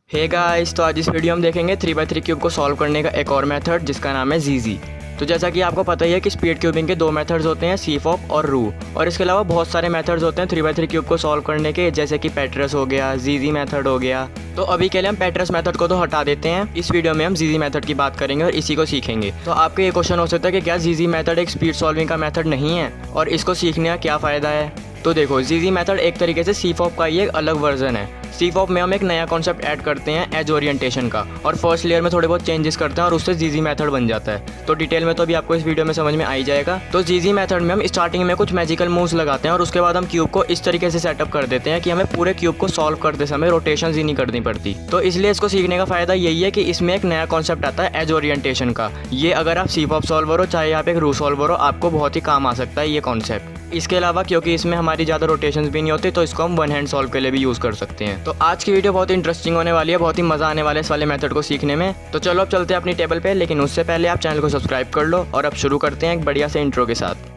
Hey guys, तो आज इस वीडियो में देखेंगे 3x3 क्यूब को सॉल्व करने का एक और मेथड जिसका नाम है जीजी। तो जैसा कि आपको पता ही है कि स्पीड क्यूबिंग के दो मेथड्स होते हैं, सीफॉप और रू। और इसके अलावा बहुत सारे मेथड्स होते हैं 3x3 क्यूब को सॉल्व करने के, जैसे कि पेट्रस हो गया, जीजी मेथड हो गया। तो अभी के लिए हम पेट्रस मेथड को तो हटा देते हैं। इस वीडियो में हम जीजी मेथड की बात करेंगे और इसी को सीखेंगे। तो आपको ये क्वेश्चन हो सकता है कि क्या जीजी मेथड एक स्पीड सॉल्विंग का मेथड नहीं है और इसको सीखने का क्या फ़ायदा है। तो देखो, जीजी मेथड एक तरीके से सीफॉप का ही एक अलग वर्जन है। सीफॉप में हम एक नया कॉन्सेप्ट ऐड करते हैं एज ओरिएंटेशन का, और फर्स्ट लेयर में थोड़े बहुत चेंजेस करते हैं और उससे जीजी मेथड बन जाता है। तो डिटेल में तो अभी आपको इस वीडियो में समझ में आ ही जाएगा। तो जीजी मेथड में हम स्टार्टिंग में कुछ मैजिकल मूव्स लगाते हैं और उसके बाद हम क्यूब को इस तरीके से सेटअप कर देते हैं कि हमें पूरे क्यूब को सॉल्व करते समय रोटेशन ही नहीं करनी पड़ती। तो इसलिए इसको सीखने का फायदा यही है कि इसमें एक नया कॉन्सेप्ट आता है एज ओरिएंटेशन का। ये अगर आप सीफॉप सॉल्वर हो चाहे आप एक रू सॉल्वर हो, आपको बहुत ही काम आ सकता है ये कॉन्सेप्ट। इसके अलावा क्योंकि इसमें हमारी ज़्यादा रोटेशंस भी नहीं होती, तो इसको हम वन हैंड सॉल्व के लिए भी यूज़ कर सकते हैं। तो आज की वीडियो बहुत इंटरेस्टिंग होने वाली है, बहुत ही मज़ा आने वाला है इस वाले मेथड को सीखने में। तो चलो अब चलते हैं अपनी टेबल पे, लेकिन उससे पहले आप चैनल को सब्सक्राइब कर लो और अब शुरू करते हैं एक बढ़िया से इंट्रो के साथ।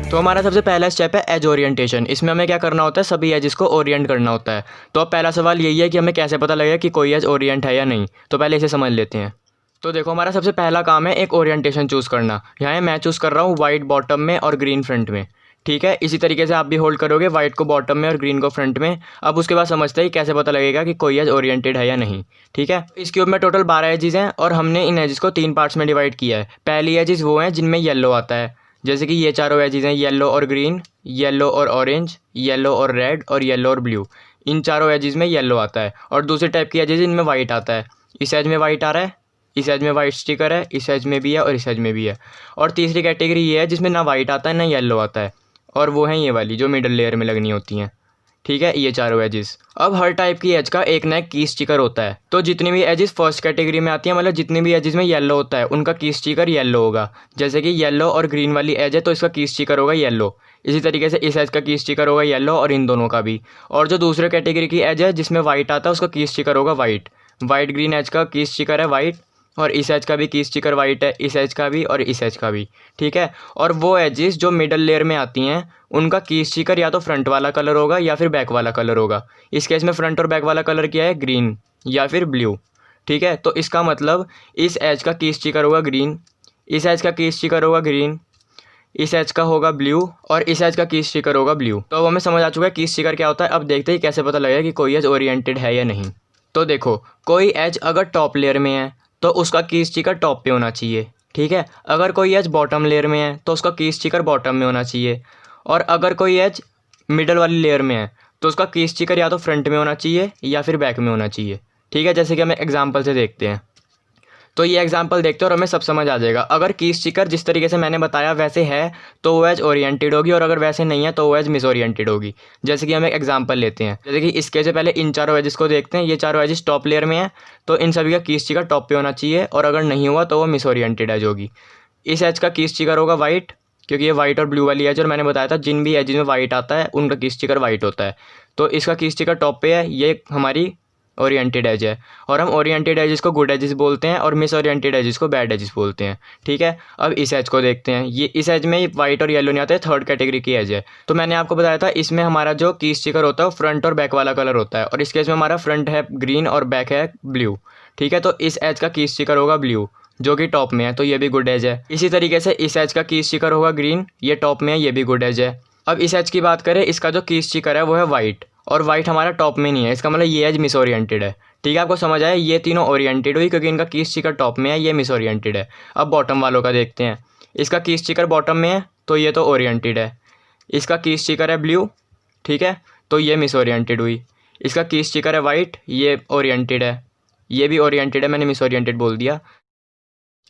तो हमारा सबसे पहला स्टेप है एज ओरिएंटेशन। इसमें हमें क्या करना होता है, सभी एजेस को ओरिएंट करना होता है। तो अब पहला सवाल यही है कि हमें कैसे पता लगेगा कि कोई एज ओरिएंट है या नहीं। तो पहले इसे समझ लेते हैं। तो देखो, हमारा सबसे पहला काम है एक ओरिएंटेशन चूज़ करना। यहाँ मैं चूज़ कर रहा हूँ वाइट बॉटम में और ग्रीन फ्रंट में। ठीक है, इसी तरीके से आप भी होल्ड करोगे, वाइट को बॉटम में और ग्रीन को फ्रंट में। अब उसके बाद समझते ही कैसे पता लगेगा कि कोई एज ओरिएंटेड है या नहीं। ठीक है, इस क्यूब में टोटल 12 एजेस हैं और हमने इन एजेस को 3 पार्ट्स में डिवाइड किया है। पहली एजेस वो हैं जिनमें येलो आता है, जैसे कि ये चारों एजेस हैं, येलो और ग्रीन, येलो और ऑरेंज, येलो और रेड और येलो और ब्लू। इन चारों एजेस में येलो आता है। और दूसरे टाइप की एजेस इनमें वाइट आता है। इस एज में वाइट आ रहा है, इस एज में वाइट स्टिकर है, इस एज में भी है और इस एज में भी है। और तीसरी कैटेगरी ये है जिसमें ना वाइट आता है ना येलो आता है, और वो है ये वाली जो मिडल लेयर में लगनी होती हैं। ठीक है, ये चारों एजेस। अब हर टाइप की एज का एक ना एक की स्टिकर होता है। तो जितनी भी एजेस फर्स्ट कैटेगरी में आती है, मतलब जितनी भी एजेस में येलो होता है, उनका की स्टिकर येलो होगा। जैसे कि येलो और ग्रीन वाली एज है तो इसका की स्टिकर होगा येलो। इसी तरीके से इस एज का की स्टिकर होगा येलो और इन दोनों का भी। और जो दूसरे कैटेगरी की एज है जिसमें वाइट आता है, उसका की स्टिकर होगा वाइट। वाइट ग्रीन एज का की स्टिकर है वाइट, और इस एज का भी की स्टिकर वाइट है, इस एज का भी और इस एज का भी। ठीक है, और वो एजेस जो मिडल लेयर में आती हैं उनका की स्टिकर या तो फ्रंट वाला कलर होगा या फिर बैक वाला कलर होगा। इस केस में फ्रंट और बैक वाला कलर क्या है, ग्रीन या फिर ब्लू। ठीक है, तो इसका मतलब इस एज का की स्टिकर होगा ग्रीन, इस एज का की स्टिकर होगा ग्रीन, इस एज का होगा ब्लू और इस एज का की स्टिकर होगा ब्लू। तो अब हमें समझ आ चुका है की स्टिकर क्या होता है। अब देखते ही कैसे पता लगेगा कि कोई एज ओरिएंटेड है या नहीं। तो देखो, कोई एज अगर टॉप लेयर में है तो उसका की स्टिकर टॉप पे होना चाहिए। ठीक है, अगर कोई एज बॉटम लेयर में है तो उसका की स्टिकर बॉटम में होना चाहिए। और अगर कोई एज मिडल वाली लेयर में है तो उसका की स्टिकर या तो फ्रंट में होना चाहिए या फिर बैक में होना चाहिए। ठीक है, जैसे कि हम एग्जांपल से देखते हैं। तो ये एग्जांपल देखते हैं और हमें सब समझ आ जाएगा। अगर की स्टिकर जिस तरीके से मैंने बताया वैसे है तो वो एज ओरिएंटेड होगी, और अगर वैसे नहीं है तो वो एज मिस ओरिएंटेड होगी। जैसे कि हम एक एग्जांपल लेते हैं, जैसे कि इसके से पहले इन चारों एजेस को देखते हैं। ये चारों एजेस टॉप लेयर में है तो इन सभी का की स्टिकर टॉप पे होना चाहिए, और अगर नहीं हुआ तो वो मिस ओरिएंटेड एज होगी। इस एज का की स्टिकर होगा वाइट, क्योंकि ये वाइट और ब्लू वाली एज, और मैंने बताया था जिन भी एजेस में वाइट आता है उनका की स्टिकर वाइट होता है। तो इसका की स्टिकर टॉप पे है, ये हमारी ओरिएंटेड एज है। और हम ओरिएंटेड एजेस को गुड एजेस बोलते हैं और मिस ओरिएंटेड एजेस को बैड एजेस बोलते हैं। ठीक है, अब इस एज को देखते हैं। ये इस एज में वाइट और येलो नहीं आता है, थर्ड कैटेगरी की एज है। तो मैंने आपको बताया था इसमें हमारा जो की स्टिकर होता है वो फ्रंट और बैक वाला कलर होता है, और इस केस में हमारा फ्रंट है ग्रीन और बैक है ब्लू। ठीक है, तो इस एज का की स्टिकर होगा ब्लू जो कि टॉप में है, तो ये भी गुड एज है। इसी तरीके से इस एज का की स्टिकर होगा ग्रीन, ये टॉप में है, ये भी गुड एज है। अब इस एज की बात करें, इसका जो की स्टिकर है वो है वाइट, और वाइट हमारा टॉप में नहीं है, इसका मतलब ये एज मिस ओरिएंटेड है। ठीक है, आपको समझ आया, ये तीनों ओरिएंटेड हुई क्योंकि इनका की स्टिकर टॉप में है, ये मिस ओरिएंटेड है। अब बॉटम वालों का देखते हैं। इसका की स्टिकर बॉटम में है तो ये तो ओरिएंटेड है। इसका की स्टिकर है ब्लू, ठीक है, तो ये मिस ओरिएंटेड हुई। इसका की स्टिकर है वाइट, ये ओरिएंटेड है, ये भी ओरिएंटेड है, मैंने मिस ओरिएंटेड बोल दिया।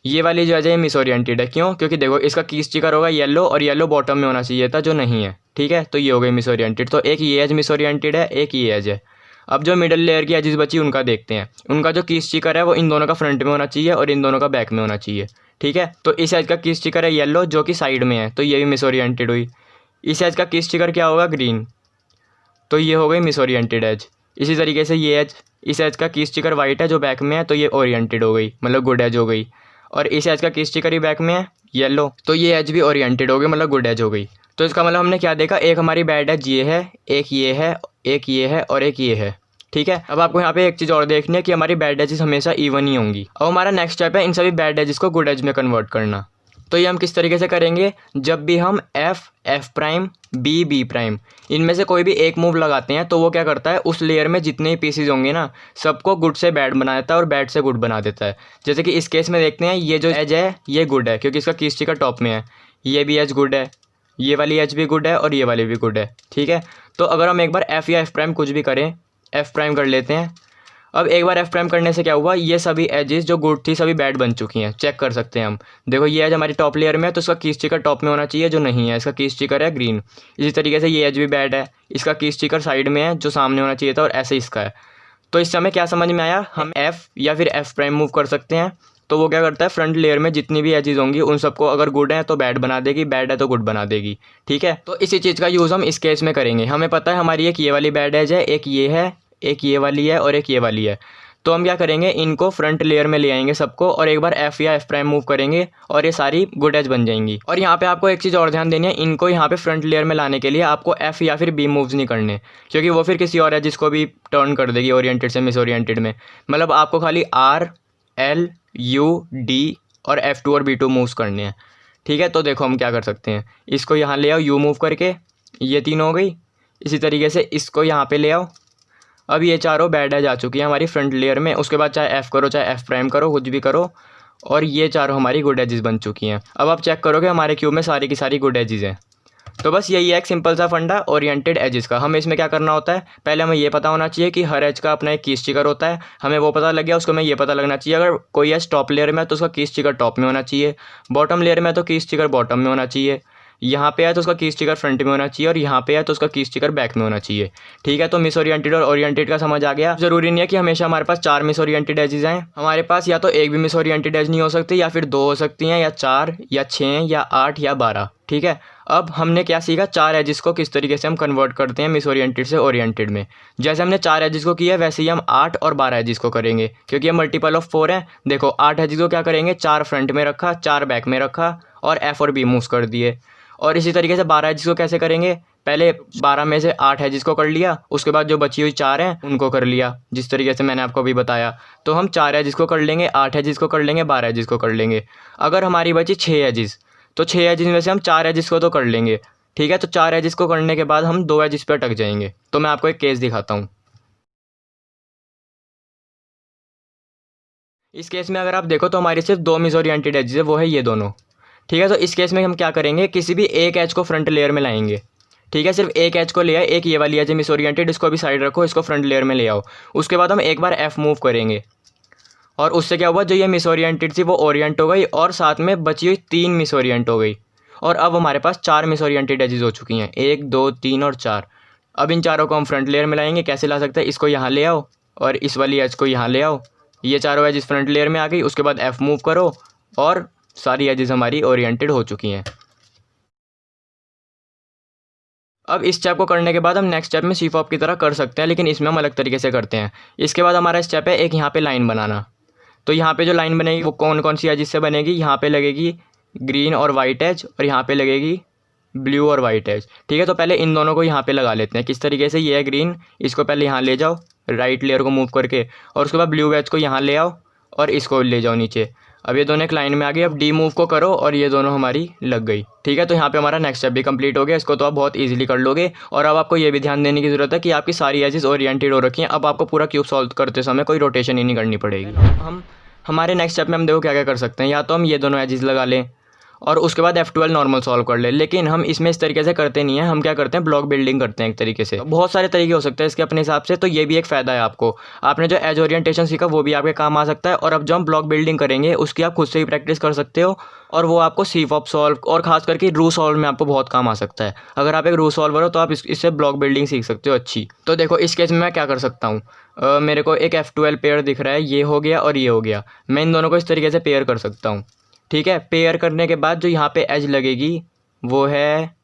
ये वाली जो है ये मिस ओरिएंटेड है, क्यों? क्योंकि देखो इसका की स्टिकर होगा येलो, और येलो बॉटम में होना चाहिए था जो नहीं है। ठीक है, तो ये हो गई मिस ओरिएंटेड। तो एक ये एज मिस ओरिएंटेड है, एक ये एज है। अब जो मिडल लेयर की एजेस बची उनका देखते हैं। उनका जो की स्टिकर है वो इन दोनों का फ्रंट में होना चाहिए और इन दोनों का बैक में होना चाहिए। ठीक है, तो इस एज का की स्टिकर है येलो जो कि साइड में है, तो ये भी मिस ओरिएंटेड हुई। इस एज का की स्टिकर क्या होगा, ग्रीन, तो ये हो गई मिस ओरिएंटेड एज। इसी तरीके से ये एज, इस एज का की स्टिकर वाइट है जो बैक में है, तो ये ओरिएंटेड हो गई, मतलब गुड एज हो गई। और इस एज का की स्टिकर ही बैक में है येलो, तो ये एज भी ओरिएंटेड हो गई, मतलब गुड एज हो गई। तो इसका मतलब हमने क्या देखा, एक हमारी बैड एज ये है, एक ये है, एक ये है और एक ये है। ठीक है, अब आपको यहाँ पे एक चीज़ और देखनी है कि हमारी बैड एजेस हमेशा इवन ही होंगी। अब हमारा नेक्स्ट स्टेप है इन सभी बैड एजेस को गुड एज में कन्वर्ट करना। तो ये हम किस तरीके से करेंगे, जब भी हम एफ प्राइम बी प्राइम इनमें से कोई भी एक मूव लगाते हैं तो वो क्या करता है, उस लेयर में जितने ही पीसीज होंगे ना सबको गुड से बैड बना देता है और बैड से गुड बना देता है। जैसे कि इस केस में देखते हैं, ये जो एज है ये गुड है क्योंकि इसका की स्टिकर टॉप में है, ये भी एज गुड है, ये वाली एज भी गुड है और ये वाली भी गुड है। ठीक है, तो अगर हम एक बार एफ़ या एफ प्राइम कुछ भी करें, एफ प्राइम कर लेते हैं। अब एक बार एफ प्राइम करने से क्या हुआ, ये सभी एजेस जो गुड थी सभी बैड बन चुकी हैं। चेक कर सकते हैं हम, देखो ये एज हमारी टॉप लेयर में है तो इसका की स्टिकर टॉप में होना चाहिए, जो नहीं है इसका की स्टिकर है ग्रीन। इसी तरीके से ये एज भी बैड है, इसका की स्टिकर साइड में है जो सामने होना चाहिए था और ऐसे इसका है। तो इस समय क्या समझ में आया, हम एफ या फिर एफ प्राइम मूव कर सकते हैं। तो वो क्या करता है, फ्रंट लेयर में जितनी भी एजेस होंगी उन सबको अगर गुड है तो बैड बना देगी, बैड है तो गुड बना देगी। ठीक है, तो इसी चीज़ का यूज़ हम इस केस में करेंगे। हमें पता है हमारी एक ये वाली बैड एज है, एक ये है, एक ये वाली है और एक ये वाली है। तो हम क्या करेंगे, इनको फ्रंट लेयर में ले आएंगे सबको और एक बार एफ या एफ प्राइम मूव करेंगे और ये सारी गुड एज बन जाएंगी। और यहाँ पे आपको एक चीज़ और ध्यान देनी है, इनको यहाँ पे फ्रंट लेयर में लाने के लिए आपको एफ या फिर बी मूव्स नहीं करने, क्योंकि वो फिर किसी और एजिस को भी टर्न कर देगी ओरिएंटेड से मिस ओरिएंटेड में। मतलब आपको खाली आर एल यू डी और F2 और B2 मूव्स करने हैं। ठीक है, तो देखो हम क्या कर सकते हैं, इसको यहाँ ले आओ यू मूव करके, ये तीन हो गई। इसी तरीके से इसको यहाँ पे ले आओ। अब ये चारों बैड एज आ चुकी है हमारी फ्रंट लेयर में। उसके बाद चाहे एफ़ करो चाहे एफ प्राइम करो, कुछ भी करो, और ये चारों हमारी गुड एजेस बन चुकी हैं। अब आप चेक करोगे हमारे क्यूब में सारी की सारी गुड एजेस हैं। तो बस यही है एक सिंपल सा फंडा ओरिएंटेड एजेस का। हमें इसमें क्या करना होता है, पहले हमें ये पता होना चाहिए कि हर एज का अपना एक की स्टिकर होता है। हमें वो पता लग गया, उसको हमें ये पता लगना चाहिए अगर कोई एज टॉप लेयर में है तो उसका की स्टिकर टॉप में होना चाहिए, बॉटम लेयर में है तो की स्टिकर बॉटम में होना चाहिए, यहाँ पे है तो उसका की स्टिकर फ्रंट में होना चाहिए और यहाँ पे है तो उसका की स्टिकर बैक में होना चाहिए। ठीक है, तो मिस ओरिएंटेड और ओरिएंटेड का समझ आ गया। ज़रूरी नहीं है कि हमेशा हमारे पास 4 मिस ओरिएंटेड एजेस आएँ, हमारे पास या तो एक भी मिस ओरिएंटेड एज नहीं हो सकती, या फिर 2 हो सकती हैं, या 4 या 6 या 8 या 12। ठीक है, अब हमने क्या सीखा, 4 एजेस को किस तरीके से हम कन्वर्ट करते हैं मिस ओरिएंटेड से ओरिएंटेड में। जैसे हमने 4 एजेस को किया वैसे ही हम 8 और 12 एजेस को करेंगे, क्योंकि ये मल्टीपल ऑफ 4 है। देखो 8 एजेस को क्या करेंगे, 4 फ्रंट में रखा, 4 बैक में रखा और एफ और बी मूव्स कर दिए। और इसी तरीके से 12 एजेस को कैसे करेंगे, पहले 12 में से 8 एजेस को कर लिया, उसके बाद जो बची हुई 4 हैं उनको कर लिया, जिस तरीके से मैंने आपको अभी बताया। तो हम 4 एजेस को कर लेंगे, 8 एजेस को कर लेंगे, 12 एजेस को कर लेंगे। अगर हमारी बची 6 एजेस तो 6 एजेस में से हम 4 एजेस को तो कर लेंगे। ठीक है, तो 4 एजेस को करने के बाद हम 2 एजेस पे अटक जाएंगे। तो मैं आपको एक केस दिखाता हूँ। इस केस में अगर आप देखो तो हमारी सिर्फ 2 मिस ओरिएंटेड एजेस है, वो है ये दोनों। ठीक है, तो इस केस में हम क्या करेंगे, किसी भी एक एज को फ्रंट लेयर में लाएंगे। ठीक है, सिर्फ एक एज को ले आए, एक ये वाली एज है मिस ओरिएंटेड, इसको भी साइड रखो, इसको फ्रंट लेयर में ले आओ। उसके बाद हम एक बार एफ मूव करेंगे और उससे क्या हुआ, जो ये मिस ओरिएंटेड थी वो ओरिएंट हो गई और साथ में बची हुई 3 मिस ओरिएंट हो गई। और अब हमारे पास 4 मिस ओरिएंटेड एजेस हो चुकी हैं, 1 2 3 और 4। अब इन चारों को हम फ्रंट लेयर में लाएंगे। कैसे ला सकते हैं, इसको यहाँ ले आओ और इस वाली एज को यहाँ ले आओ, ये चारों एजेस फ्रंट लेयर में आ गई। उसके बाद एफ मूव करो और सारी एजेस हमारी ओरिएंटेड हो चुकी हैं। अब इस स्टेप को करने के बाद हम नेक्स्ट स्टेप में सी फॉप की तरह कर सकते हैं, लेकिन इसमें हम अलग तरीके से करते हैं। इसके बाद हमारा स्टेप है एक यहाँ पे लाइन बनाना। तो यहाँ पे जो लाइन बनेगी वो कौन कौन सी एजेस से बनेगी, यहाँ पे लगेगी ग्रीन और वाइट एज और यहाँ पे लगेगी ब्लू और वाइट एज। ठीक है, तो पहले इन दोनों को यहाँ पे लगा लेते हैं। किस तरीके से, ये है ग्रीन, इसको पहले यहाँ ले जाओ राइट लेयर को मूव करके, और उसके बाद ब्लू एज को यहाँ ले आओ और इसको ले जाओ नीचे। अब ये दोनों एक लाइन में आ गई। अब डी मूव को करो और ये दोनों हमारी लग गई। ठीक है, तो यहाँ पे हमारा नेक्स्ट स्टेप भी कंप्लीट हो गया। इसको तो आप बहुत इजीली कर लोगे। और अब आपको ये भी ध्यान देने की ज़रूरत है कि आपकी सारी एजेस ओरिएंटेड हो रखी हैं। अब आपको पूरा क्यूब सॉल्व करते समय कोई रोटेशन ही नहीं करनी पड़ेगी। हम हमारे नेक्स्ट स्टेप में हम देखो क्या क्या कर सकते हैं। या तो हम ये दोनों एजेस लगा लें और उसके बाद F12 नॉर्मल सॉल्व कर ले, लेकिन हम इसमें इस तरीके से करते नहीं है। हम क्या करते हैं, ब्लॉक बिल्डिंग करते हैं एक तरीके से। बहुत सारे तरीके हो सकते हैं इसके अपने हिसाब से, तो ये भी एक फ़ायदा है आपको। आपने जो एज ओरिएंटेशन सीखा वो भी आपके काम आ सकता है। और अब जो हम ब्लॉक बिल्डिंग करेंगे उसकी आप खुद से ही प्रैक्टिस कर सकते हो, और वो आपको सी फॉप सॉल्व और खास करके रू सॉल्व में आपको बहुत काम आ सकता है। अगर आप एक रू सॉल्वर हो तो आप इससे ब्लॉक बिल्डिंग सीख सकते हो अच्छी। तो देखो इस केस में मैं क्या कर सकता हूँ, मेरे को एक F12 पेयर दिख रहा है, ये हो गया और ये हो गया। मैं इन दोनों को इस तरीके से पेयर कर सकता हूँ। ठीक है, पेयर करने के बाद जो यहाँ पे एज लगेगी वो है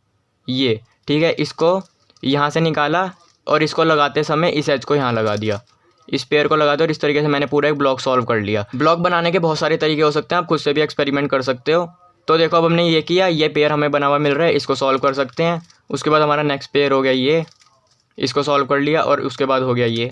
ये। ठीक है, इसको यहाँ से निकाला और इसको लगाते समय इस एज को यहाँ लगा दिया। इस पेयर को लगा दो और इस तरीके से मैंने पूरा एक ब्लॉक सॉल्व कर लिया। ब्लॉक बनाने के बहुत सारे तरीके हो सकते हैं, आप खुद से भी एक्सपेरिमेंट कर सकते हो। तो देखो अब हमने ये किया, ये पेयर हमें बना हुआ मिल रहा है, इसको सॉल्व कर सकते हैं। उसके बाद हमारा नेक्स्ट पेयर हो गया ये, इसको सॉल्व कर लिया और उसके बाद हो गया ये।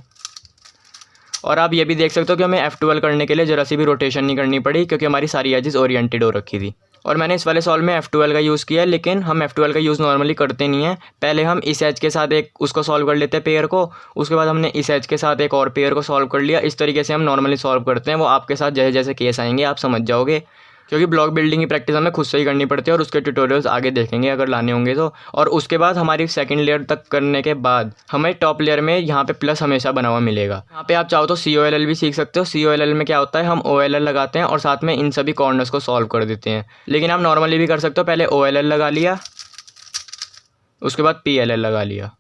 और आप ये भी देख सकते हो कि हमें F12 करने के लिए ज़रा सी भी रोटेशन नहीं करनी पड़ी, क्योंकि हमारी सारी एजेस ओरिएंटेड हो रखी थी। और मैंने इस वाले सॉल्व में F12 का यूज़ किया है, लेकिन हम F12 का यूज़ नॉर्मली करते नहीं है। पहले हम इस एज के साथ एक उसको सॉल्व कर लेते हैं पेयर को, उसके बाद हमने इस एज के साथ एक और पेयर को सॉल्व कर लिया। इस तरीके से हम नॉर्मली सॉल्व करते हैं। वो आपके साथ जैसे जैसे केस आएंगे आप समझ जाओगे, क्योंकि ब्लॉक बिल्डिंग की प्रैक्टिस हमें खुद से ही करनी पड़ती है और उसके ट्यूटोरियल्स आगे देखेंगे अगर लाने होंगे तो। और उसके बाद हमारी सेकंड लेयर तक करने के बाद हमें टॉप लेयर में यहाँ पे प्लस हमेशा बना हुआ मिलेगा। यहाँ पे आप चाहो तो COLL भी सीख सकते हो। COLL में क्या होता है, हम OLL लगाते हैं और साथ में इन सभी कॉर्नर्स को सॉल्व कर देते हैं। लेकिन आप नॉर्मली भी कर सकते हो, पहले OLL लगा लिया, उसके बाद PLL लगा लिया।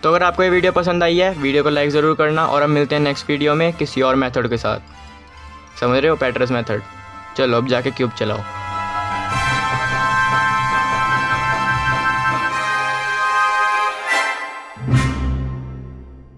तो अगर आपको ये वीडियो पसंद आई है, वीडियो को लाइक ज़रूर करना और हम मिलते हैं नेक्स्ट वीडियो में किसी और मेथड के साथ। समझ रहे हो, पैटर्स मेथड। चलो अब जाके क्यूब चलाओ।